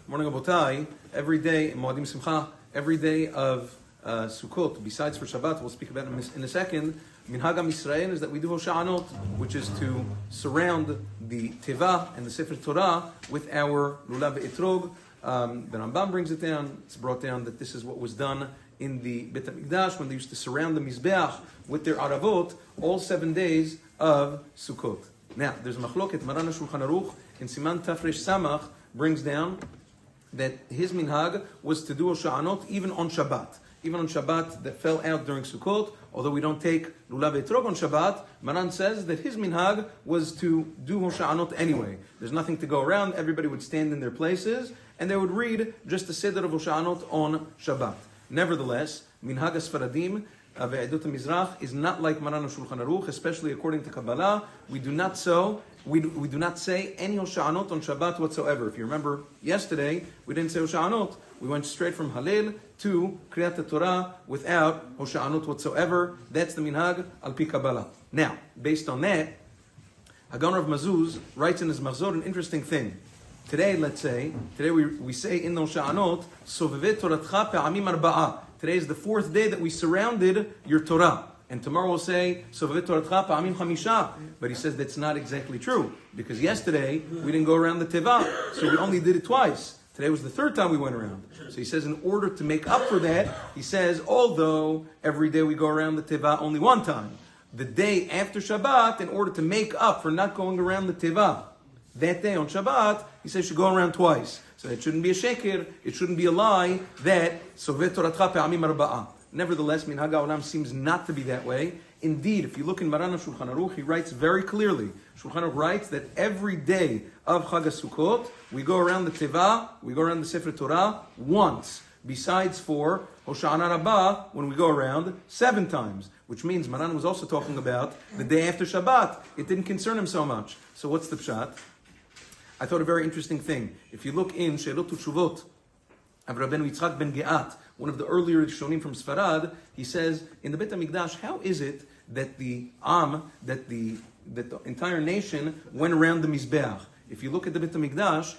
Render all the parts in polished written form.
Morning, Abotai. Every day in Moadim Simcha, every day of Sukkot, besides for Shabbat, we'll speak about it in a second. Minhag Am Yisrael is that we do Hoshanot, which is to surround the Teva and the Sefer Torah with our Lulav Etrog. The Rambam brings it down. It's brought down that this is what was done in the Bet HaMikdash when they used to surround the Mizbeach with their Aravot all 7 days of Sukkot. Now, there's a machloket. Maran HaShulchan Aruch in Siman Tafresh Samach brings down that his minhag was to do Hoshanot even on Shabbat. Even on Shabbat that fell out during Sukkot, although we don't take Lulav Etrog on Shabbat, Maran says that his minhag was to do Hoshanot anyway. There's nothing to go around, everybody would stand in their places, and they would read just the Seder of Hoshanot on Shabbat. Nevertheless, minhag Sfaradim, Ve'edut HaMizrach is not like Maran HaShulchan Aruch, especially according to Kabbalah. We do not say any Hoshanot on Shabbat whatsoever. If you remember yesterday, we didn't say Hoshanot. We went straight from Halil to Kriyat Torah without Hoshanot whatsoever. That's the minhag al pi Kabbalah. Now, based on that, Hagan Rav Mazuz writes in his Machzor an interesting thing. Today, let's say, we say in the Hoshanot, Soveve Toratcha Pe'amim Arba'a. Today is the 4th day that we surrounded your Torah. And tomorrow we'll say, Soveve Toratcha Pe'amim Chamisha. But he says that's not exactly true. Because yesterday, we didn't go around the Teva. So we only did it twice. Today was the 3rd time we went around. So he says in order to make up for that, he says, although every day we go around the Teva only 1 time, the day after Shabbat, in order to make up for not going around the Teva that day on Shabbat, he says you should go around twice. So it shouldn't be a sheker, it shouldn't be a lie that Sovet Toratcha Pe'amim Arba'a. Nevertheless, Minhag HaOlam seems not to be that way. Indeed, if you look in Maran HaShulchan Aruch, he writes very clearly. Shulchan Aruch writes that every day of Chag HaSukkot, we go around the Teva, we go around the Sefer Torah once, besides for Hoshana Rabbah, when we go around 7 times. Which means Maran was also talking about the day after Shabbat. It didn't concern him so much. So what's the pshat? I thought a very interesting thing. If you look in Sheilot Utshuvot of Rabbeinu Yitzchak ben Geat, one of the earlier Rishonim from Sfarad, he says, in the Bet HaMikdash, how is it that the entire nation went around the Mizbeach? If you look at the Bet HaMikdash,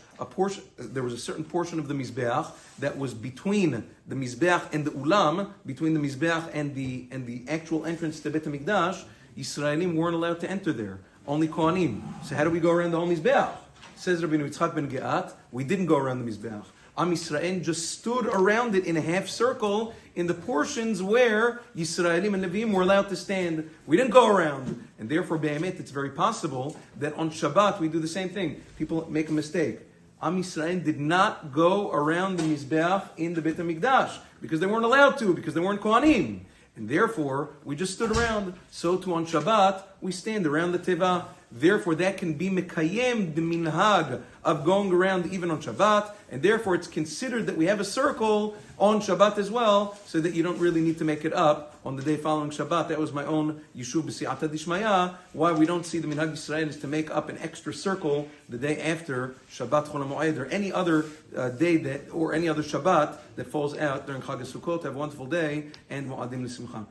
there was a certain portion of the Mizbeach that was between the Mizbeach and the Ulam, between the Mizbeach and the actual entrance to Bet HaMikdash. Yisraelim weren't allowed to enter there, only Kohanim. So how do we go around the whole Mizbeach? Says Rabbeinu Yitzchak ben Geat, we didn't go around the Mizbeach. Am Yisrael just stood around it in a half circle in the portions where Yisraelim and Nevi'im were allowed to stand. We didn't go around. And therefore, Be'emet, it's very possible that on Shabbat we do the same thing. People make a mistake. Am Yisrael did not go around the Mizbeach in the Bet HaMikdash because they weren't allowed to, because they weren't Kohanim. And therefore, we just stood around. So too on Shabbat, we stand around the Teva. Therefore, that can be mekayem the minhag of going around even on Shabbat, and therefore it's considered that we have a circle on Shabbat as well, so that you don't really need to make it up on the day following Shabbat. That was my own Yishuv b'si'ata dishmaya. Why we don't see the minhag Yisrael is to make up an extra circle the day after Shabbat Chol HaMoed or any other day or any other Shabbat that falls out during Chag HaSukkot. Have a wonderful day and Mo'adim L'Simcha.